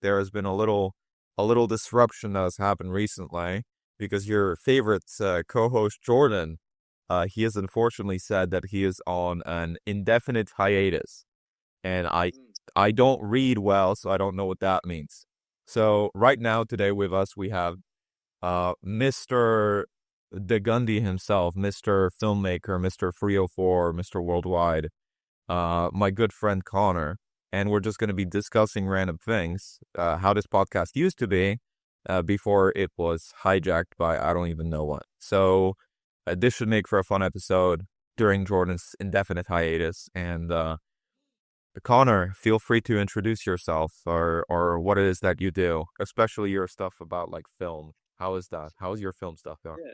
there has been a little disruption that has happened recently because your favorite co-host Jordan, he has unfortunately said that he is on an indefinite hiatus, and Mm. I don't read well, so I don't know what that means. So right now today with us we have Mr. DeGundy himself, Mr. Filmmaker, Mr. 304, Mr. Worldwide, my good friend Connor, and we're just going to be discussing random things, how this podcast used to be, before it was hijacked by I don't even know what. So this should make for a fun episode during Jordan's indefinite hiatus. And Connor, feel free to introduce yourself or what it is that you do, especially your stuff about like film. How is that? How is your film stuff going? Yeah.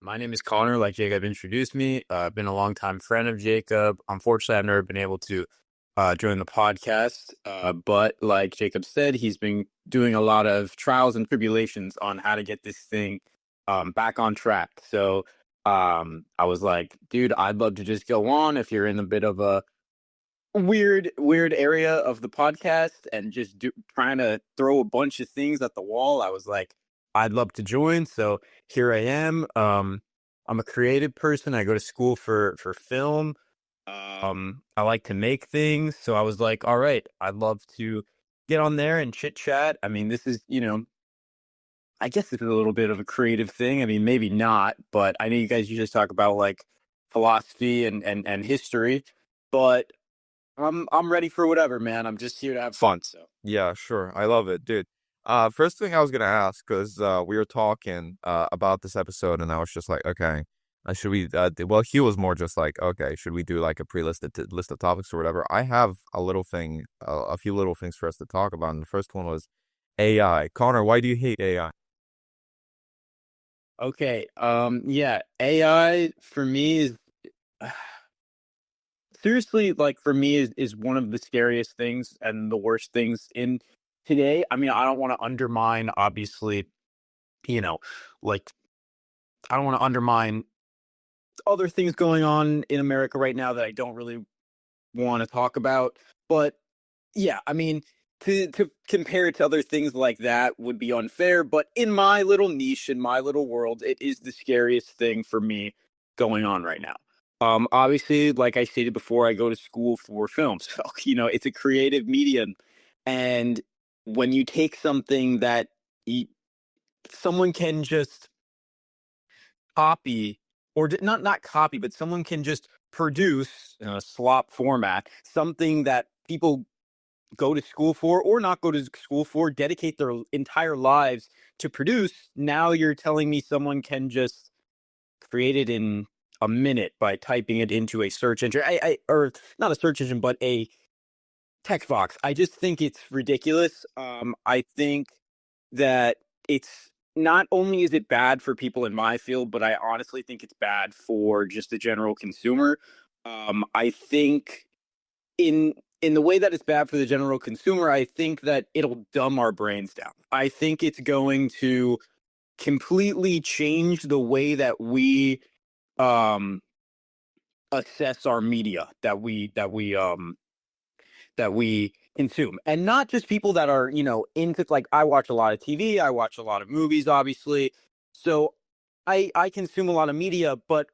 My name is Connor, like Jacob introduced me. I've been a longtime friend of Jacob. Unfortunately, I've never been able to join the podcast. But like Jacob said, he's been doing a lot of trials and tribulations on how to get this thing back on track. I was like, dude, I'd love to just go on if you're in a bit of a weird area of the podcast and just trying to throw a bunch of things at the wall. I was like, I'd love to join. So here I am. I'm a creative person. I go to school for film. I like to make things. So I was like, all right, I'd love to get on there and chit chat. I mean, this is, I guess this is a little bit of a creative thing. I mean, maybe not, but I know you guys usually talk about like philosophy and history, but I'm ready for whatever, man. I'm just here to have fun. So Yeah, sure. I love it, dude. First thing I was gonna ask, because we were talking about this episode, and I was just like, okay, should we? Well, he was more just like, okay, should we do like a pre-listed list of topics or whatever? I have a few little things for us to talk about. And the first one was AI. Connor, why do you hate AI? okay, yeah, AI for me is seriously like for me is one of the scariest things and the worst things in today. I mean, I don't want to undermine, obviously, you know, like I don't want to undermine other things going on in America right now that I don't really want to talk about. But yeah, I mean, to compare it to other things like that would be unfair. But in my little niche, in my little world, it is the scariest thing for me going on right now. Obviously, like I stated before, I go to school for film, so it's a creative medium, and when you take something that y- someone can just copy or not copy, but someone can just produce in a slop format something that people go to school for or not go to school for, dedicate their entire lives to produce. Now you're telling me someone can just create it in a minute by typing it into a search engine, or not a search engine, but a text box. I just think it's ridiculous. I think that it's not only is it bad for people in my field, but I honestly think it's bad for just the general consumer. I think in in the way that it's bad for the general consumer, I think that it'll dumb our brains down. I think it's going to completely change the way that we um assess our media that we consume. And not just people that are, into like I watch a lot of TV, I watch a lot of movies, obviously. So I consume a lot of media, but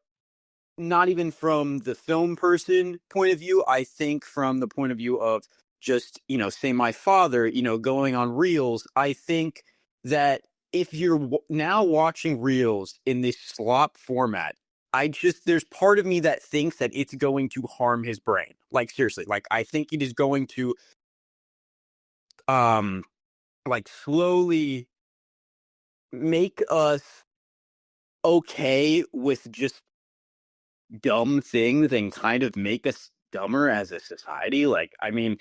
not even from the film person point of view. I think from the point of view of just, say my father, going on reels. I think that if you're now watching reels in this slop format, there's part of me that thinks that it's going to harm his brain. Like, seriously, like, I think it is going to, um, like, slowly make us okay with just dumb things and kind of make us dumber as a society. Like, I mean,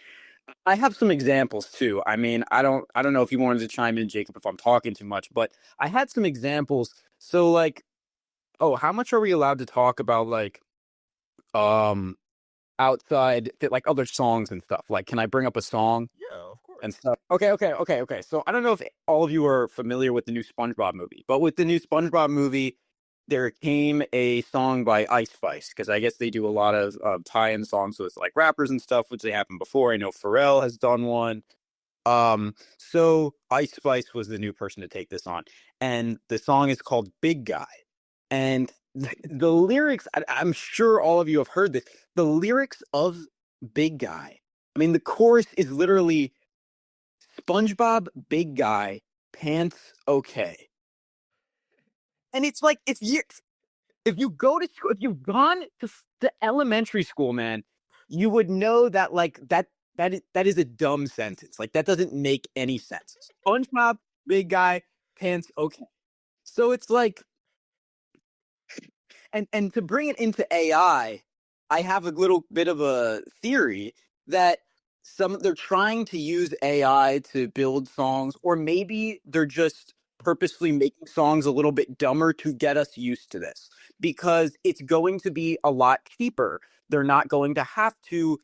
I have some examples too. I mean, I don't know if you wanted to chime in, Jacob, if I'm talking too much, but I had some examples. So like, oh, how much are we allowed to talk about like um like other songs and stuff? Like, can I bring up a song Yeah, of and course. stuff? Okay. So I don't know if all of you are familiar with the new SpongeBob movie, but with the new SpongeBob movie, there came a song by Ice Spice, because I guess they do a lot of tie-in songs with like rappers and stuff, which they happened before. I know Pharrell has done one. So Ice Spice was the new person to take this on, and the song is called Big Guy. And the lyrics, I'm sure all of you have heard this. The lyrics of Big Guy, I mean, the chorus is literally SpongeBob, Big Guy, pants okay. And it's like, if you go to school, if you've gone to elementary school, man, you would know that like that is a dumb sentence. Like that doesn't make any sense. SpongeBob, Big Guy, pants okay. So it's like, and to bring it into I have a little bit of a theory that they're trying to use AI to build songs, or maybe they're just purposely making songs a little bit dumber to get us used to this, because it's going to be a lot cheaper. They're not going to have to,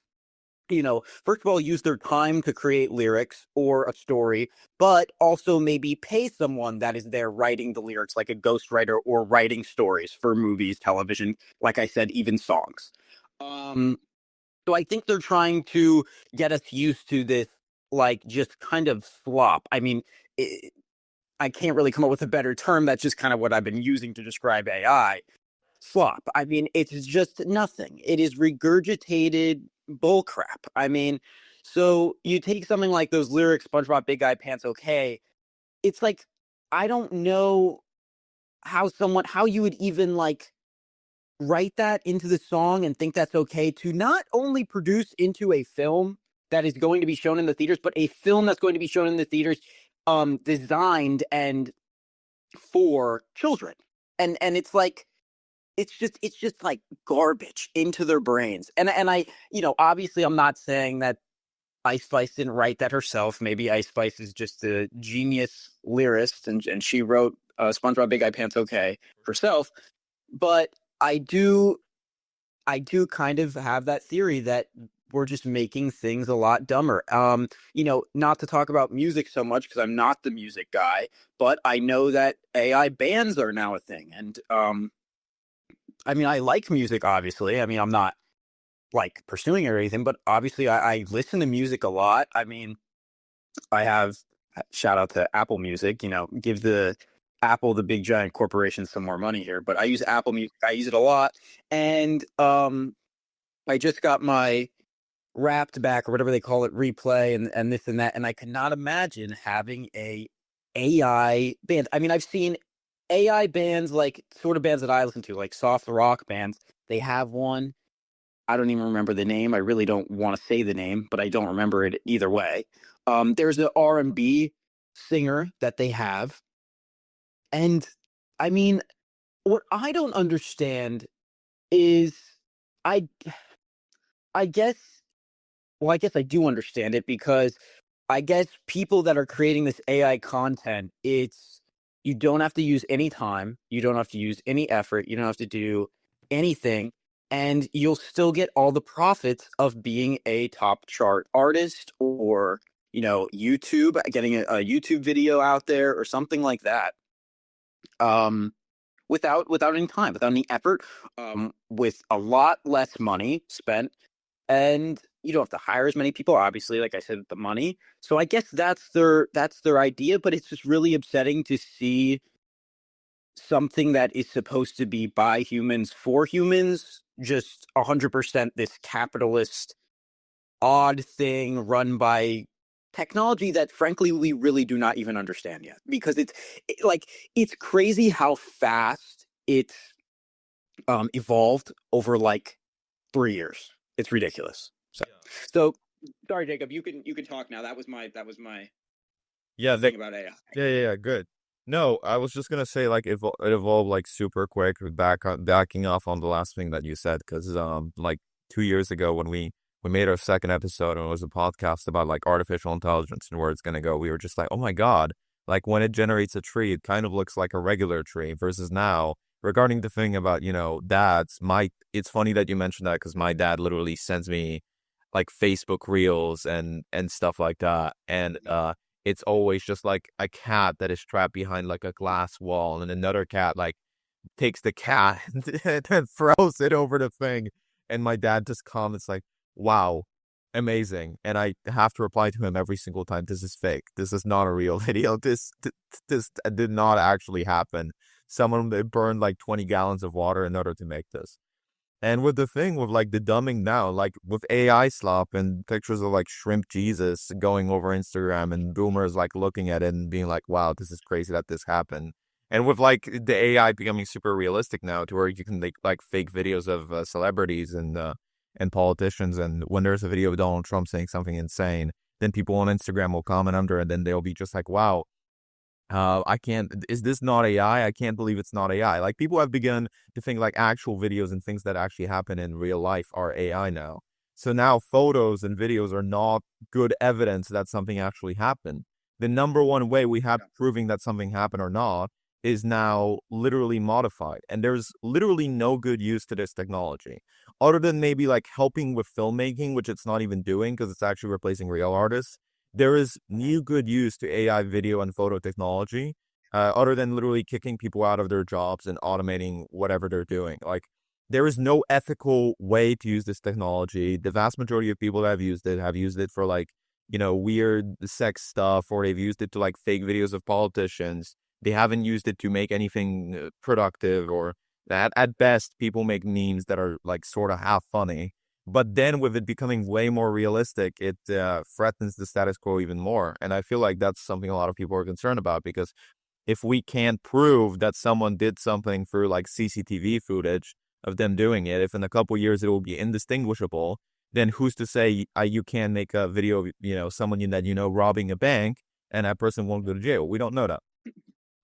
first of all, use their time to create lyrics or a story, but also maybe pay someone that is there writing the lyrics, like a ghostwriter, or writing stories for movies, television, like I said, even songs. So I think they're trying to get us used to this, like, just kind of slop. I mean, I can't really come up with a better term. That's just kind of what I've been using to describe AI. Slop. I mean, it's just nothing. It is regurgitated bullcrap. I mean, so you take something like those lyrics, SpongeBob, Big Guy, Pants Okay. It's like, I don't know how you would even like write that into the song and think that's okay to not only produce into a film that is going to be shown in the theaters, but a film that's going to be shown in the theaters, designed and for children. And it's like, it's just like garbage into their brains. And I, obviously I'm not saying that Ice Spice didn't write that herself. Maybe Ice Spice is just a genius lyricist, and she wrote SpongeBob, Big Guy, Pants Okay herself. But I do kind of have that theory that we're just making things a lot dumber. Not to talk about music so much, because I'm not the music guy, but I know that AI bands are now a thing. And I mean, I like music, obviously. I mean, I'm not like pursuing it or anything, but obviously I listen to music a lot. I mean, I have, shout out to Apple Music, give the Apple, the big giant corporation, some more money here, but I use Apple Music. I use it a lot. And I just got my Wrapped back, or whatever they call it, replay, and this and that. And I cannot imagine having a AI band. I mean, I've seen AI bands, like sort of bands that I listen to, like soft rock bands. They have one. I don't even remember the name. I really don't want to say the name, but I don't remember it either way. There's an R&B singer that they have. And I mean, what I don't understand is I I guess well, I guess I do understand it, because I guess people that are creating this AI content, you don't have to use any time, you don't have to use any effort, you don't have to do anything, and you'll still get all the profits of being a top chart artist, or YouTube, getting a YouTube video out there or something like that. Without any time, without any effort, with a lot less money spent, and you don't have to hire as many people, obviously, like I said, the money. So I guess that's their idea, but it's just really upsetting to see something that is supposed to be by humans for humans just 100% this capitalist odd thing run by technology that frankly we really do not even understand yet, because it's crazy how fast it's evolved over like 3 years. It's ridiculous. So sorry, Jacob, you can talk now. That was my Yeah, thing about AI. yeah, good. No, I was just gonna say, like, it evolved like super quick. Backing off on the last thing that you said, because like 2 years ago when we made our second episode, and it was a podcast about like artificial intelligence and where it's gonna go, we were just like, oh my God, like when it generates a tree, it kind of looks like a regular tree. Versus now, regarding the thing about dads, it's funny that you mentioned that, because my dad literally sends me like Facebook reels and stuff like that, and it's always just like a cat that is trapped behind like a glass wall, and another cat like takes the cat and then throws it over the thing. And my dad just comments like, wow, amazing. And I have to reply to him every single time, this is fake. This is not a real video. This did not actually happen. Someone they burned like 20 gallons of water in order to make this. And with the thing with like the dumbing now, like with AI slop and pictures of like shrimp Jesus going over Instagram and boomers like looking at it and being like, wow, this is crazy that this happened. And with like the AI becoming super realistic now to where you can make like fake videos of celebrities and politicians. And when there's a video of Donald Trump saying something insane, then people on Instagram will comment under and then they'll be just like, wow, I can't, is this not AI? I can't believe it's not AI. Like people have begun to think like actual videos and things that actually happen in real life are AI now. So now photos and videos are not good evidence that something actually happened. The number one way we have proving that something happened or not is now literally modified. And there's literally no good use to this technology other than maybe like helping with filmmaking, which it's not even doing because it's actually replacing real artists. There is new good use to AI video and photo technology, other than literally kicking people out of their jobs and automating whatever they're doing. Like, there is no ethical way to use this technology. The vast majority of people that have used it for like, weird sex stuff, or they've used it to like fake videos of politicians. They haven't used it to make anything productive, or that at best people make memes that are like sort of half funny. But then with it becoming way more realistic, it threatens the status quo even more. And I feel like that's something a lot of people are concerned about, because if we can't prove that someone did something through like CCTV footage of them doing it, if in a couple years it will be indistinguishable, then who's to say you can make a video of, someone that robbing a bank and that person won't go to jail? We don't know that.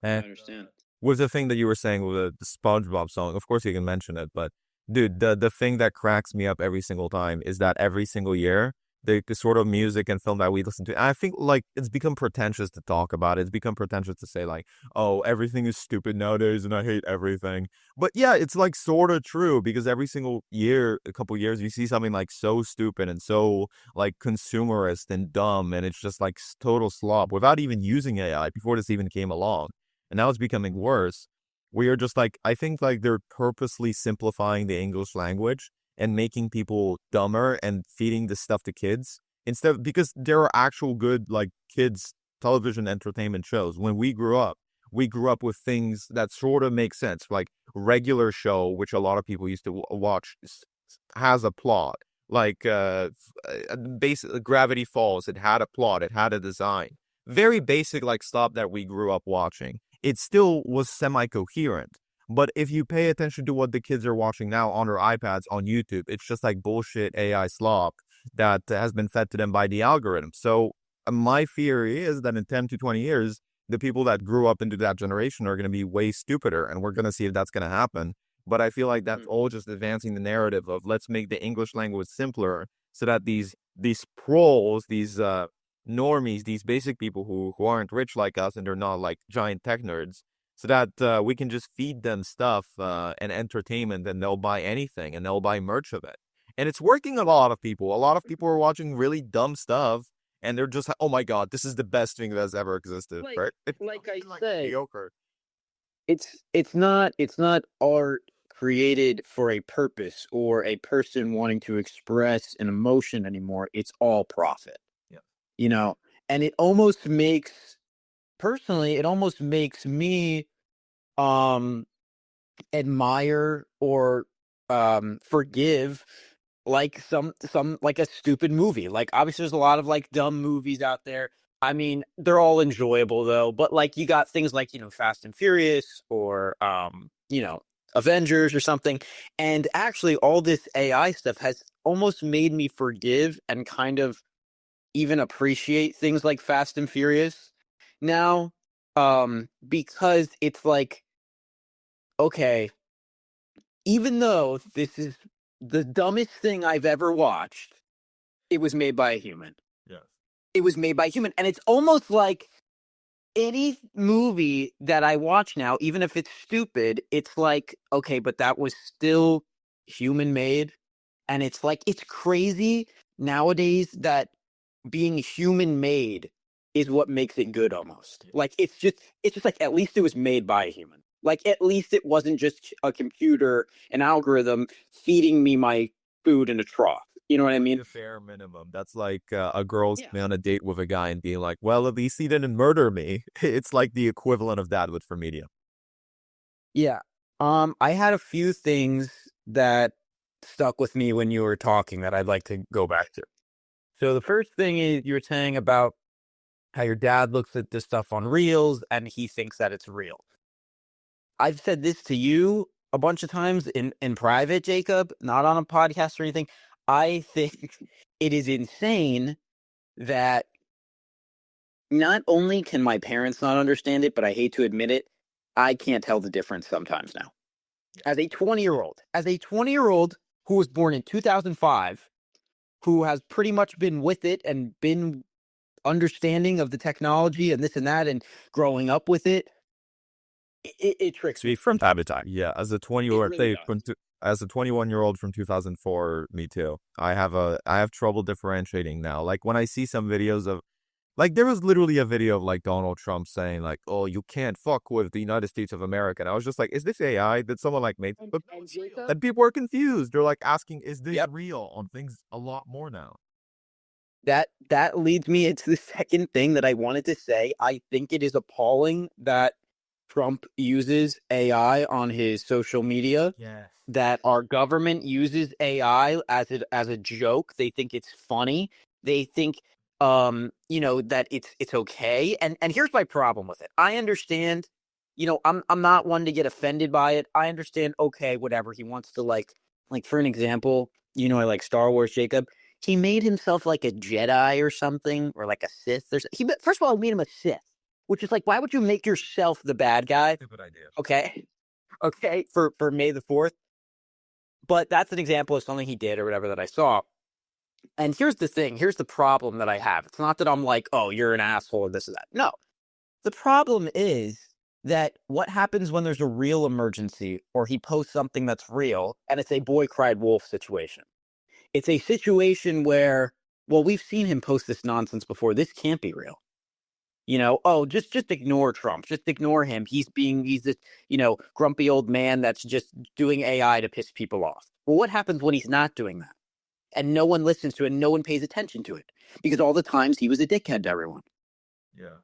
I And understand. with the thing that you were saying with the SpongeBob song, of course you can mention it, but dude, the thing that cracks me up every single time is that every single year, the sort of music and film that we listen to, I think like it's become pretentious to talk about it. It's become pretentious to say like, oh, everything is stupid nowadays and I hate everything. But yeah, it's like sort of true, because every single year, a couple years, you see something like so stupid and so like consumerist and dumb, and it's just like total slop without even using AI before this even came along. And now it's becoming worse. We are just like, I think like they're purposely simplifying the English language and making people dumber and feeding this stuff to kids instead, because there are actual good like kids television entertainment shows. When we grew up with things that sort of make sense, like Regular Show, which a lot of people used to watch, has a plot. Like basic Gravity Falls, it had a plot, it had a design. Very basic like stuff that we grew up watching. It still was semi-coherent. But if you pay attention to what the kids are watching now on their iPads on YouTube, it's just like bullshit AI slop that has been fed to them by the algorithm. So my theory is that in 10 to 20 years, the people that grew up into that generation are going to be way stupider, and we're going to see if that's going to happen. But I feel like that's all just advancing the narrative of let's make the English language simpler so that these pros, these normies, these basic people who aren't rich like us and they're not like giant tech nerds, so that we can just feed them stuff and entertainment, and they'll buy anything and they'll buy merch of it. And it's working a lot of people. A lot of people are watching really dumb stuff and they're just like, oh my God, this is the best thing that's ever existed, right? It's Like I like say, mediocre. it's not art created for a purpose or a person wanting to express an emotion anymore. It's all profit. Yeah. You know, and it almost makes personally, it almost makes me um admire or forgive like some like a stupid movie. Like obviously there's a lot of like dumb movies out there. I mean, they're all enjoyable though, but like you got things like, Fast and Furious or Avengers or something. And actually all this AI stuff has almost made me forgive and kind of even appreciate things like Fast and Furious now, because it's like, okay, even though this is the dumbest thing I've ever watched, it was made by a human. Yeah. It was made by a human. And it's almost like any movie that I watch now, even if it's stupid, it's like, okay, but that was still human made. And it's like, it's crazy nowadays that being human made is what makes it good almost. Like it's just like at least it was made by a human. Like, at least it wasn't just a computer, an algorithm feeding me my food in a trough. You know what I mean? The fair minimum. That's like a girl's Yeah. on a date with a guy and being like, well, at least he didn't murder me. It's like the equivalent of that with for media. Yeah. I had a few things that stuck with me when you were talking that I'd like to go back to. So the first thing is you were saying about how your dad looks at this stuff on Reels and he thinks that it's real. I've said this to you a bunch of times in private, Jacob, not on a podcast or anything. I think it is insane that not only can my parents not understand it, but I hate to admit it, I can't tell the difference sometimes now. As a 20-year-old who was born in 2005, who has pretty much been with it and been understanding of the technology and this and that and growing up with it, it tricks me from time to time. Yeah, as a Really as a 21-year-old from 2004, me too. I have trouble differentiating now. Like when I see some videos of like there was literally a video of like Donald Trump saying like, "Oh, you can't fuck with the United States of America." And I was just like, "Is this AI? Did someone like make?" But and people are confused. They're like asking, "Is this real?" on things a lot more now. That leads me into the second thing that I wanted to say. I think it is appalling that Trump uses AI on his social media. Yes. That our government uses AI as a joke. They think it's funny. They think that it's okay. And here's my problem with it. I understand, I'm not one to get offended by it. I understand, okay, whatever. He wants to like for an example, I like Star Wars, Jacob. He made himself like a Jedi or something, or like a Sith. First of all, he made him a Sith, which is like, why would you make yourself the bad guy? Stupid idea. Okay, for May the 4th. But that's an example of something he did or whatever that I saw. And here's the thing. Here's the problem that I have. It's not that I'm like, oh, you're an asshole or this or that. No. The problem is that what happens when there's a real emergency or he posts something that's real and it's a boy cried wolf situation. It's a situation where, well, we've seen him post this nonsense before. This can't be real. Just ignore Trump. Just ignore him. He's this, grumpy old man that's just doing AI to piss people off. Well, what happens when he's not doing that? And no one listens to it, and no one pays attention to it. Because all the times he was a dickhead to everyone. Yeah.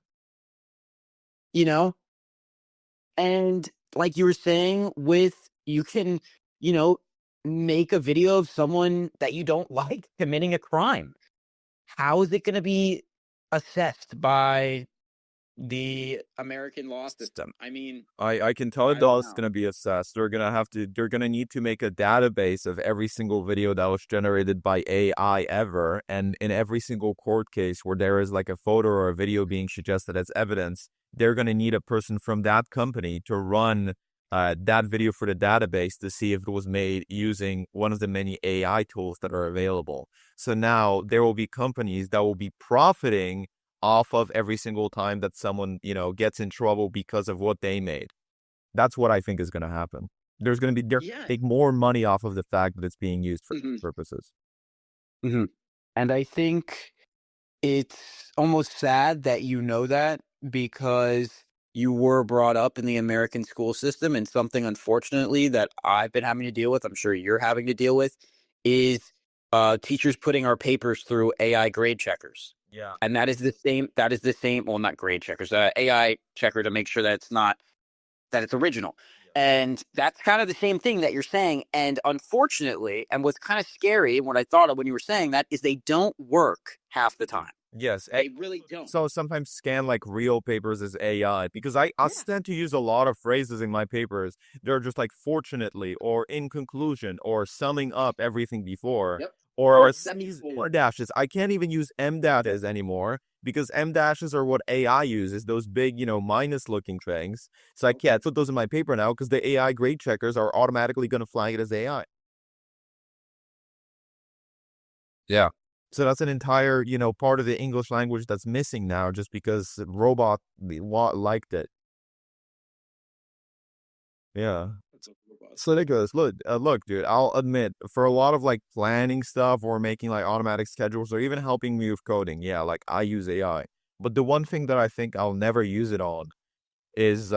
And like you were saying, you can, make a video of someone that you don't like committing a crime. How is it going to be assessed by the American law system? I mean, I can tell it all is going to be assessed. They're going to need to make a database of every single video that was generated by AI ever. And in every single court case where there is like a photo or a video being suggested as evidence, they're going to need a person from that company to run that video for the database to see if it was made using one of the many AI tools that are available. So now there will be companies that will be profiting off of every single time that someone, gets in trouble because of what they made. That's what I think is going to happen. They're make more money off of the fact that it's being used for purposes. Mm-hmm. And I think it's almost sad that you know that because you were brought up in the American school system, and something, unfortunately, that I've been having to deal with, I'm sure you're having to deal with, is teachers putting our papers through AI grade checkers. Yeah. And that is the same, well, not grade checkers, AI checker to make sure that it's original. Yeah. And that's kind of the same thing that you're saying. And unfortunately, and what's kind of scary, and what I thought of when you were saying that, is they don't work half the time. Yes. They really don't. So sometimes scan like real papers as AI because I tend to use a lot of phrases in my papers. They're just like fortunately or in conclusion or summing up everything before. Yep. Or more dashes. I can't even use M dashes anymore because M dashes are what AI uses, those big, minus looking things. So I can't put those in my paper now because the AI grade checkers are automatically going to flag it as AI. Yeah. So that's an entire, part of the English language that's missing now just because robot liked it. Yeah. It's ridiculous. Look, dude, I'll admit, for a lot of like planning stuff or making like automatic schedules or even helping me with coding, yeah, like I use AI. But the one thing that I think I'll never use it on is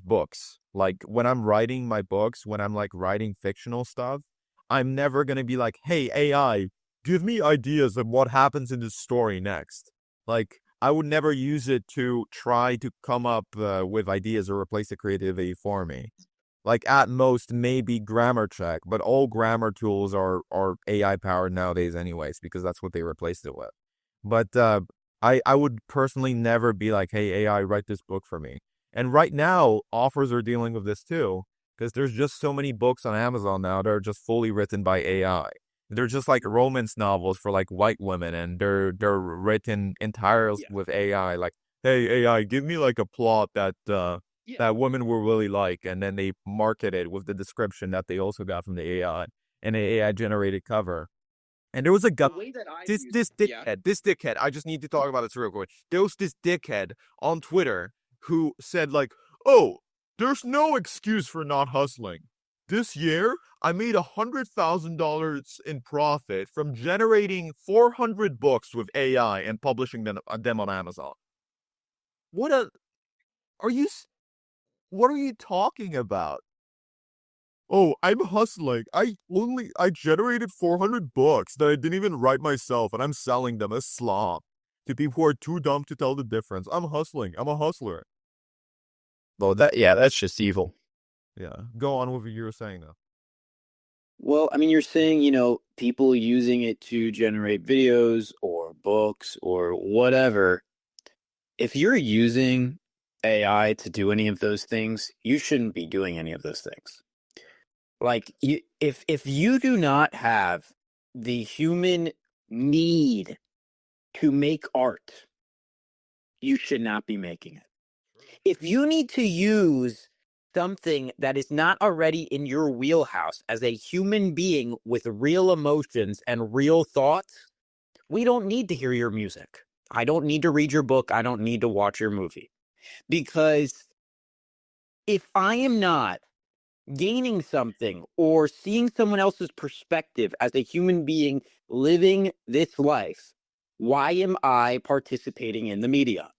books. Like when I'm writing my books, when I'm like writing fictional stuff, I'm never gonna be like, hey AI, give me ideas of what happens in this story next. Like I would never use it to try to come up with ideas or replace the creativity for me. Like at most maybe grammar check, but all grammar tools are AI powered nowadays anyways because that's what they replaced it with. But I would personally never be like, hey AI, write this book for me. And right now, authors are dealing with this too because there's just so many books on Amazon now that are just fully written by AI. They're just like romance novels for like white women, and they're written entirely Yeah. with AI. Like, hey AI, give me like a plot that Yeah. that women will really like, and then they market it with the description that they also got from the AI and an AI generated cover. And there was a guy, The way that I use this yeah. dickhead. I just need to talk about this real quick. There was this dickhead on Twitter who said like, "Oh, there's no excuse for not hustling. This year, I made $100,000 in profit from generating 400 books with AI and publishing them on Amazon." What a are you? What are you talking about? Oh, I'm hustling. I generated 400 books that I didn't even write myself, and I'm selling them as slop to people who are too dumb to tell the difference. I'm hustling. I'm a hustler. Well, that's just evil. Yeah. Go on with what you were saying though. Well, I mean, you're saying, people using it to generate videos or books or whatever. If you're using AI to do any of those things, you shouldn't be doing any of those things. Like, if you do not have the human need to make art, you should not be making it. If you need to use something that is not already in your wheelhouse as a human being with real emotions and real thoughts, we don't need to hear your music. I don't need to read your book. I don't need to watch your movie. Because if I am not gaining something or seeing someone else's perspective as a human being living this life, why am I participating in the media?